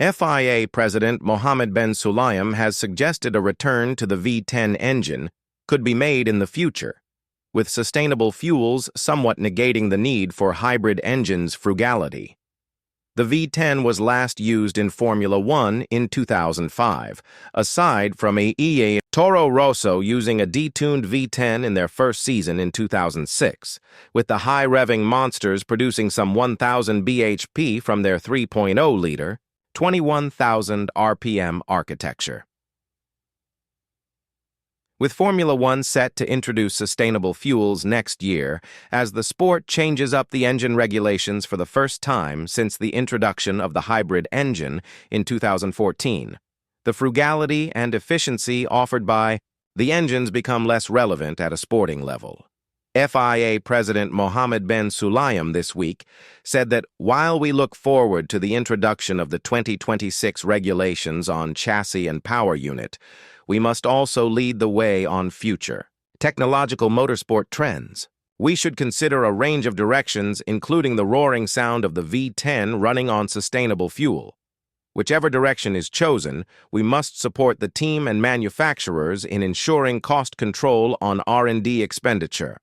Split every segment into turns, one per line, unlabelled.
FIA President Mohammed bin Sulayem has suggested a return to the V10 engine could be made in the future, with sustainable fuels somewhat negating the need for hybrid engines' frugality. The V10 was last used in Formula One in 2005, aside from a Toro Rosso using a detuned V10 in their first season in 2006, with the high-revving monsters producing some 1,000 bhp from their 3.0-liter, 21,000 RPM architecture. With Formula One set to introduce sustainable fuels next year, as the sport changes up the engine regulations for the first time since the introduction of the hybrid engine in 2014, the frugality and efficiency offered by the engines become less relevant at a sporting level. FIA President Mohammed bin Sulayem this week said that while we look forward to the introduction of the 2026 regulations on chassis and power unit, we must also lead the way on future technological motorsport trends. We should consider a range of directions, including the roaring sound of the V10 running on sustainable fuel. Whichever direction is chosen, we must support the team and manufacturers in ensuring cost control on R&D expenditure.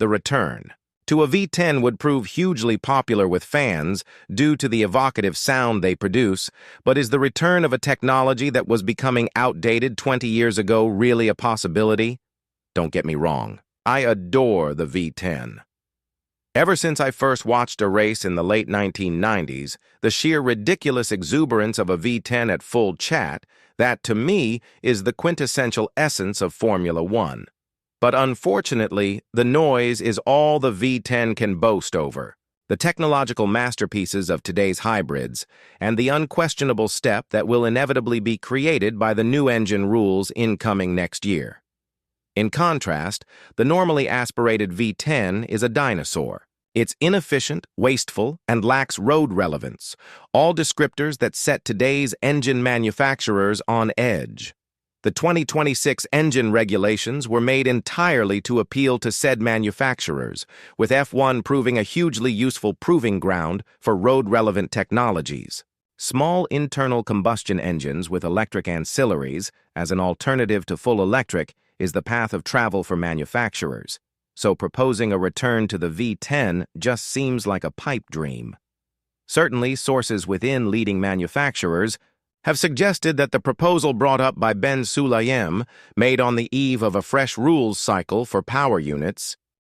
The return to a V10 would prove hugely popular with fans due to the evocative sound they produce, but is the return of a technology that was becoming outdated 20 years ago really a possibility? Don't get me wrong, I adore the V10. Ever since I first watched a race in the late 1990s, the sheer ridiculous exuberance of a V10 at full chat, that to me is the quintessential essence of Formula One. But unfortunately, the noise is all the V10 can boast over, the technological masterpieces of today's hybrids, and the unquestionable step that will inevitably be created by the new engine rules incoming next year. In contrast, the normally aspirated V10 is a dinosaur. It's inefficient, wasteful, and lacks road relevance, all descriptors that set today's engine manufacturers on edge. The 2026 engine regulations were made entirely to appeal to said manufacturers, with F1 proving a hugely useful proving ground for road-relevant technologies. Small internal combustion engines with electric ancillaries, as an alternative to full electric, is the path of travel for manufacturers, so proposing a return to the V10 just seems like a pipe dream. Certainly, sources within leading manufacturers have suggested that the proposal brought up by bin Sulayem, made on the eve of a fresh rules cycle for power units,